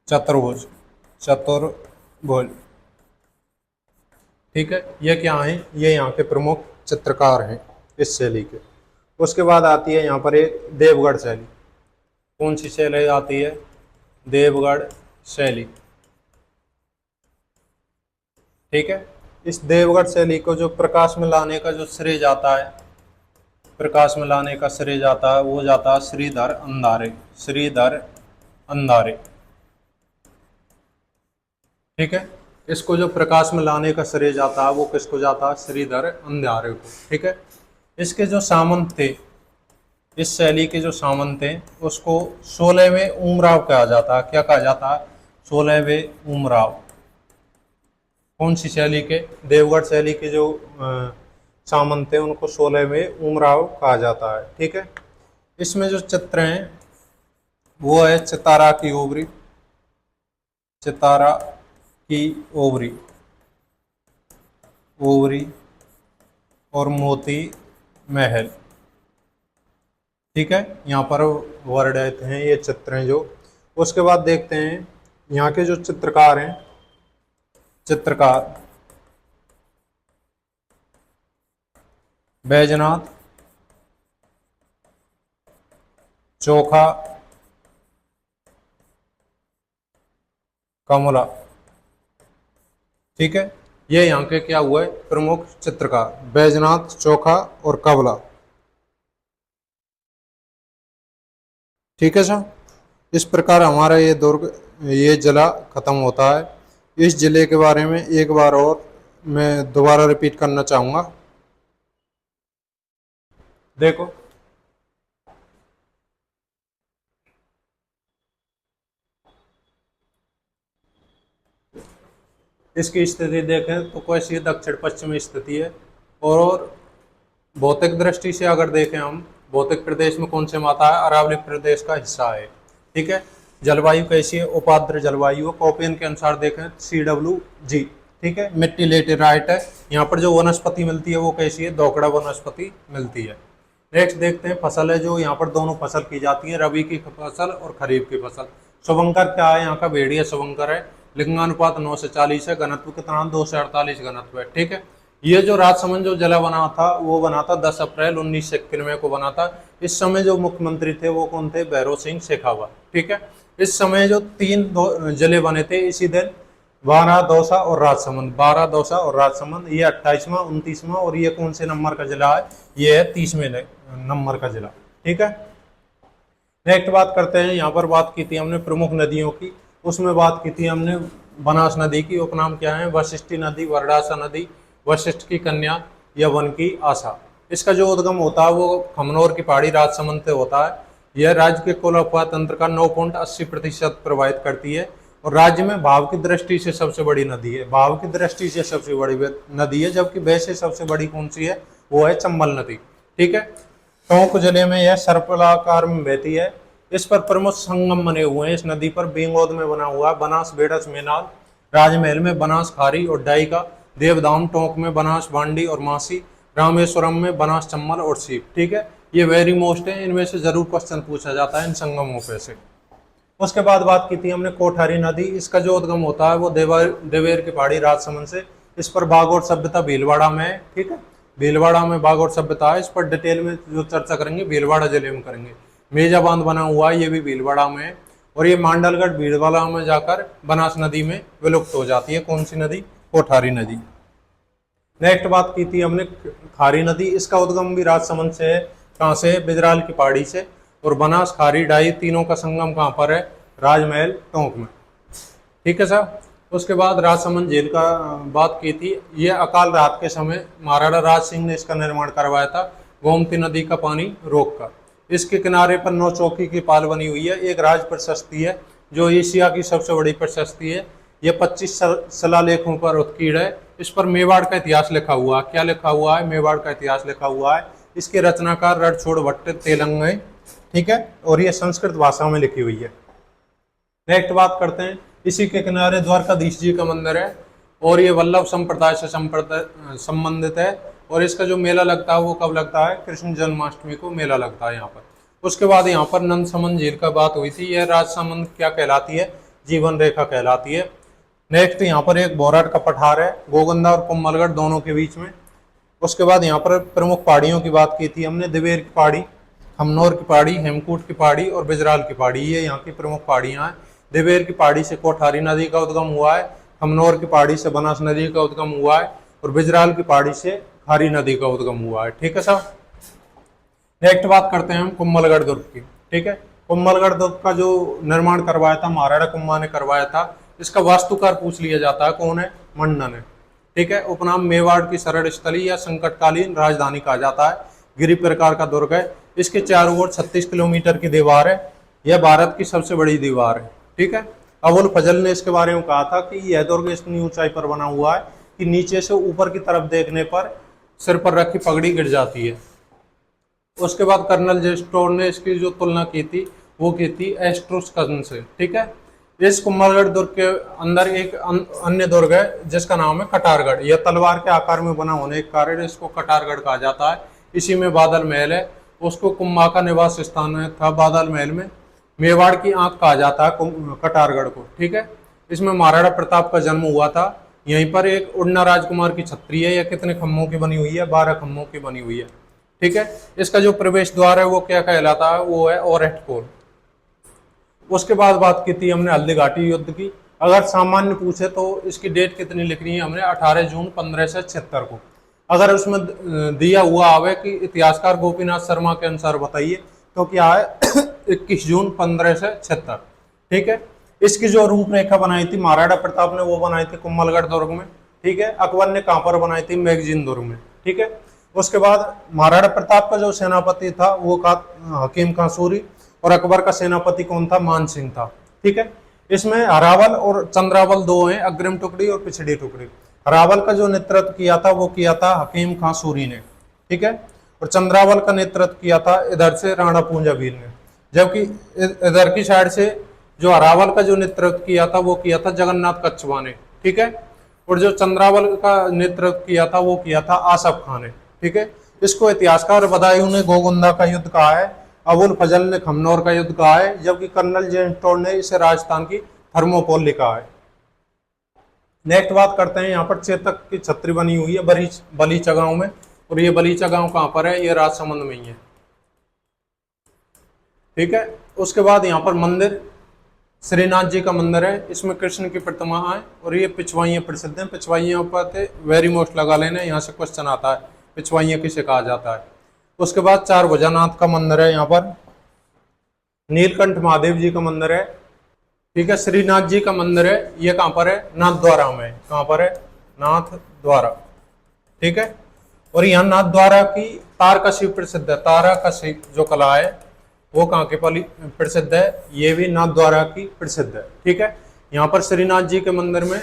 A: चतुर्भुज, चतुर्भुज। ठीक है, ये क्या हैं? ये यहाँ के प्रमुख चित्रकार हैं इस शैली के। उसके बाद आती है यहाँ पर एक देवगढ़ शैली। कौन सी शैली आती है? देवगढ़ शैली। ठीक है, इस देवगढ़ शैली को जो प्रकाश में लाने का जो श्रेय जाता है, प्रकाश में लाने का श्रेय जाता है, वो जाता है श्रीधर अंधारे, श्रीधर अंधारे। ठीक है, इसको जो प्रकाश में लाने का श्रेय जाता है वो किसको जाता है? श्रीधर अंधारे को। ठीक है, इसके जो सामंत थे, इस शैली के जो सामंत थे, उसको 16वें उमराव कहा जाता है। क्या कहा जाता है? 16वें उमराव। कौन सी शैली के? देवगढ़ शैली के जो सामंत थे उनको 16वें उमराव कहा जाता है। ठीक है, इसमें जो चित्र हैं वो है चितारा की ओवरी, चितारा की ओवरी, ओवरी और मोती महल। ठीक है, यहाँ पर वर्ड हैं, ये चित्र हैं जो। उसके बाद देखते हैं यहाँ के जो चित्रकार हैं, चित्रकार बैजनाथ, चोखा, कमला। ठीक है, ये यहाँ के क्या हुए प्रमुख चित्रकार? बैजनाथ, चोखा और कमला। ठीक है सर। इस प्रकार हमारा ये दुर्ग, ये जिला खत्म होता है। इस जिले के बारे में एक बार और मैं दोबारा रिपीट करना चाहूँगा। देखो, इसकी स्थिति देखें तो कैसी दक्षिण पश्चिमी स्थिति है। और भौतिक दृष्टि से अगर देखें हम, भौतिक प्रदेश में कौन से माता है? अरावली प्रदेश का हिस्सा है। ठीक है, जलवायु कैसी है? उपाद्र जलवायु है। कॉपियन के अनुसार देखें CWG। ठीक है, मिट्टी लेटेराइट है। यहाँ पर जो वनस्पति मिलती है वो कैसी है? दोकड़ा वनस्पति मिलती है। नेक्स्ट देखते हैं फसल है, जो यहाँ पर दोनों फसल की जाती है, रबी की फसल और खरीफ की फसल। शुभंकर क्या है? यहाँ का भेड़िया शुभंकर है। लिंगानुपात 9 से 40 है। घनत्व कितना? 2 से 48 घनत्व है। ठीक है, ये जो राजसमंद जो जिला बना था वो बना था 10 अप्रैल 1991 को बना था। इस समय जो मुख्यमंत्री थे वो कौन थे? भैरव सिंह शेखावत। ठीक है, इस समय जो तीन जिले बने थे इसी दिन, बारह, दौसा और राजसमंद। बारह, दौसा और राजसमंद, ये 28वां, 29वां, और ये कौन से नंबर का जिला है, ये है 30वें नंबर का जिला। ठीक है, नेक्स्ट बात करते हैं। यहाँ पर बात की थी हमने प्रमुख नदियों की, उसमें बात की थी हमने बनास नदी की। उपनाम क्या है, वशिष्ठी नदी, वरडासा नदी, वशिष्ठ की कन्या या वन की आशा। इसका जो उद्गम होता है वो खमनोर की पहाड़ी राजसमंद से होता है। यह राज्य के कुल अफवाह तंत्र का 9.80% प्रभावित करती है और राज्य में भाव की दृष्टि से सबसे बड़ी नदी है। भाव की दृष्टि से सबसे बड़ी नदी है, जबकि वैसे सबसे बड़ी कौन सी है, वो है चंबल नदी। ठीक है, टोंक जिले में यह सर्पिलाकार में बहती है। इस पर प्रमुख संगम बने हुए हैं। इस नदी पर बेंगोद में बना हुआ है बनास बेड़स मेनाल, राजमहल में बनास खारी और डाइका, देवधाम टोंक में बनास बांडी और मासी, रामेश्वरम में बनास चम्बल और सीप। ठीक है, ये वेरी मोस्ट है, इनमें से जरूर क्वेश्चन पूछा जाता है इन संगमों पे से। उसके बाद बात की थी हमने कोठारी नदी। इसका जो उद्गम होता है वो देवेर की पहाड़ी राजसमंद से। इस पर बागोर सभ्यता भीलवाड़ा में है। ठीक है, भीलवाड़ा में बागोर सभ्यता है। इस पर डिटेल में जो चर्चा करेंगे भीलवाड़ा जिले में करेंगे। मेजा बांध बना हुआ है, ये भी भीलवाड़ा में है। और ये मांडलगढ़ भीलवाड़ा में जाकर बनास नदी में विलुप्त हो जाती है। कौन सी नदी, कोठारी नदी। नेक्स्ट बात की थी हमने खारी नदी। इसका उद्गम भी राजसमंद से है। कहाँ से, बिजराल की पहाड़ी से। और बनास, खारी, डाई तीनों का संगम कहाँ पर है, राजमहल टोंक में। ठीक है सर। उसके बाद राजसमंद झील का बात की थी। यह अकाल रात के समय महाराणा राज सिंह ने इसका निर्माण करवाया था, गोमती नदी का पानी रोककर। इसके किनारे पर 9 चौकी की पाल बनी हुई है। एक राज प्रशस्ति है जो एशिया की सबसे बड़ी प्रशस्ति है। यह 25 शिलालेखों पर उत्कीर्ण है। इस पर मेवाड़ का इतिहास लिखा हुआ है। क्या लिखा हुआ है, मेवाड़ का इतिहास लिखा हुआ है। इसके रचनाकार रणछोड़ भट्ट तेलंग है। ठीक है, और ये संस्कृत भाषा में लिखी हुई है। नेक्स्ट बात करते हैं, इसी के किनारे द्वारकाधीश जी का मंदिर है और ये वल्लभ संप्रदाय से संबंधित है। और इसका जो मेला लगता है वो कब लगता है, कृष्ण जन्माष्टमी को मेला लगता है यहाँ पर। उसके बाद यहाँ पर नंदसमंद झील का बात हुई थी। यह राजसमंद क्या कहलाती है, जीवन रेखा कहलाती है। नेक्स्ट यहाँ पर एक बोराट का पठार है, गोगंदा और कुम्भलगढ़ दोनों के बीच में। उसके बाद यहाँ पर प्रमुख पहाड़ियों की बात की थी हमने, देवेर की पहाड़ी, खमनोर की पहाड़ी, हेमकूट की पहाड़ी और बिजराल की पहाड़ी, ये यहाँ की प्रमुख पहाड़ियाँ हैं। देवेर की पहाड़ी से कोठारी नदी का उद्गम हुआ है, खमनौर की पहाड़ी से बनास नदी का उद्गम हुआ है और बिजराल की पहाड़ी से खारी नदी का उद्गम हुआ है। ठीक है सर। नेक्स्ट बात करते हैं हम कुम्भलगढ़ दुर्ग की। ठीक है, कुम्भलगढ़ दुर्ग का जो निर्माण करवाया था महाराणा कुम्भा ने करवाया था। इसका वास्तुकार पूछ लिया जाता है, कौन है, मंडन है। ठीक है, उपनाम मेवाड़ की शरण स्थली या संकटकालीन राजधानी कहा जाता है। गिरि प्रकार का दुर्ग है। इसके चारों ओर 36 किलोमीटर की दीवार है। यह भारत की सबसे बड़ी दीवार है। ठीक है, अबुल फजल ने इसके बारे में कहा था कि यह दुर्ग इतनी ऊंचाई पर बना हुआ है कि नीचे से ऊपर की तरफ देखने पर सिर पर रखी पगड़ी गिर जाती है। उसके बाद कर्नल जेस्टोर ने इसकी जो तुलना की थी वो की थी एस्ट्रोस्कन से। ठीक है, इस कुम्भलगढ़ दुर्ग के अंदर एक अन्य दुर्ग है जिसका नाम है कटारगढ़। यह तलवार के आकार में बना होने के कारण इसको कटारगढ़ कहा जाता है। इसी में बादल महल है, उसको कुम्भा का निवास स्थान था बादल महल में। मेवाड़ की आंख कहा जाता है कटारगढ़ को। ठीक है, इसमें महाराणा प्रताप का जन्म हुआ था। यहीं पर एक उड़ना राजकुमार की छतरी है। यह कितने खम्भों की बनी हुई है, 12 खम्भों की बनी हुई है। ठीक है, इसका जो प्रवेश द्वार है वो क्या कहलाता है, वो है ओरेट पोल। उसके बाद बात की थी हमने हल्दी घाटी युद्ध की। अगर सामान्य पूछे तो इसकी डेट कितनी लिखनी है हमने, 18 जून 1576 को। अगर उसमें दिया हुआ आवे कि इतिहासकार गोपीनाथ शर्मा के अनुसार बताइए तो क्या है 21 जून 1576। ठीक है, इसकी जो रूपरेखा बनाई थी महाराणा प्रताप ने वो बनाई थी कुम्भलगढ़ दुर्ग में। ठीक है, अकबर ने कहां पर बनाई थी, मैगजीन दुर्ग में। ठीक है, उसके बाद महाराणा प्रताप का जो सेनापति था वो हकीम खां सूरी और अकबर का सेनापति कौन था, मान सिंह था। ठीक है, इसमें हरावल और चंद्रावल दो हैं, अग्रिम टुकड़ी और पिछड़ी टुकड़ी। हरावल का जो नेतृत्व किया था वो किया था हकीम खां सूरी ने। ठीक है, और चंद्रावल का नेतृत्व किया था इधर से राणा पूंजावीर ने। जबकि इधर की साइड से जो हरावल का जो नेतृत्व किया था वो किया था जगन्नाथ कच्छवा ने। ठीक है, और जो चंद्रावल का नेतृत्व किया था वो किया था आसफ खान ने। ठीक है, इसको इतिहासकार बदायूं ने गोगुंदा का युद्ध कहा है, अबुल फजल ने खमनौर का युद्ध कहा है, जबकि कर्नल जेस्टोर ने इसे राजस्थान की थर्मोपोल लिखा है। नेक्स्ट बात करते हैं, यहाँ पर चेतक की छतरी बनी हुई है बलीचा गांव में, और ये बलीचा गांव कहाँ पर है, ये राजसमंद में ही है। ठीक है, उसके बाद यहाँ पर मंदिर श्रीनाथ जी का मंदिर है, इसमें कृष्ण की प्रतिमा है और ये पिछवाइयाँ प्रसिद्ध हैं। पिछवाइयों पर वेरी मोस्ट लगा लेना, यहाँ से क्वेश्चन आता है पिछवाइयाँ किसे कहा जाता है। उसके बाद चार भुजानाथ का मंदिर है, यहाँ पर नीलकंठ महादेव जी का मंदिर है, ठीक है। श्रीनाथ जी का मंदिर है, ये कहाँ पर है, नाथ द्वारा में। कहाँ पर है, नाथ द्वारा, ठीक है। और यहाँ नाथ द्वारा की तारकशी प्रसिद्ध है, तारकशी जो कला है वो कहाँ के प्रसिद्ध है, ये भी नाथ द्वारा की प्रसिद्ध है, ठीक है। यहाँ पर श्रीनाथ जी के मंदिर में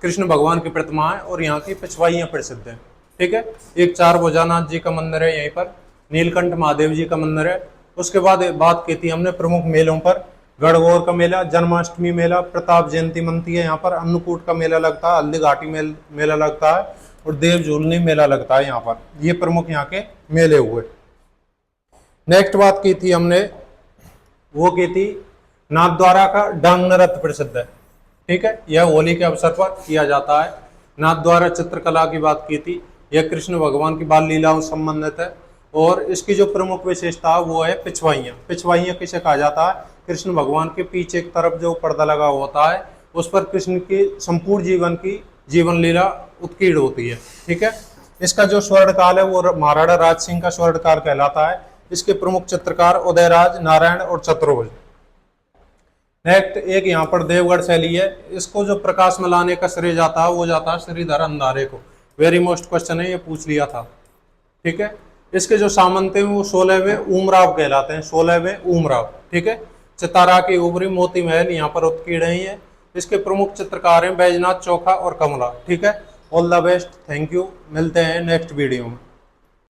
A: कृष्ण भगवान की प्रतिमा है और यहाँ की पिछवाइयाँ प्रसिद्ध है, ठीक है। एक चार भुजानाथ जी का मंदिर है, यहीं पर नीलकंठ महादेव जी का मंदिर है। उसके बाद बात की थी हमने प्रमुख मेलों पर, गढ़गौर का मेला, जन्माष्टमी मेला, प्रताप जयंती मनती है यहाँ पर, अन्नकूट का मेला लगता है, हल्दी घाटी मेला लगता है और देव झूलनी मेला लगता है यहाँ पर। ये प्रमुख यहाँ के मेले हुए। नेक्स्ट बात की थी हमने, वो की थी नाथ द्वारा का डांग नृत्य प्रसिद्ध है, ठीक है। यह होली के अवसर पर किया जाता है। नाथ द्वारा चित्रकला की बात की थी, यह कृष्ण भगवान की बाल लीलाओं से संबंधित है और इसकी जो प्रमुख विशेषता है वो है पिछवाइयाँ। पिछवाइयाँ किसे कहा जाता है, कृष्ण भगवान के पीछे की तरफ जो पर्दा लगा होता है उस पर कृष्ण की संपूर्ण जीवन लीला उत्कीर्ण होती है, ठीक है। इसका जो स्वर्ण काल है वो महाराणा राज सिंह का स्वर्ण काल कहलाता है। इसके प्रमुख चित्रकार उदयराज, नारायण और चतुर्भुज। नेक्स्ट एक यहाँ पर देवगढ़ शैली है, इसको जो प्रकाश में लाने का श्रेय जाता है वो जाता है श्रीधर अंधारे को। वेरी मोस्ट क्वेश्चन है, ये पूछ लिया था, ठीक है। इसके जो सामंत हैं वो 16वें ऊमराव कहलाते हैं, 16वें ऊमराव, ठीक है। चितारा की उबरी मोती महल यहाँ पर उत्कीर्ण है। इसके प्रमुख चित्रकार हैं बैजनाथ चोखा और कमला, ठीक है। All the best, thank you, मिलते हैं नेक्स्ट वीडियो में।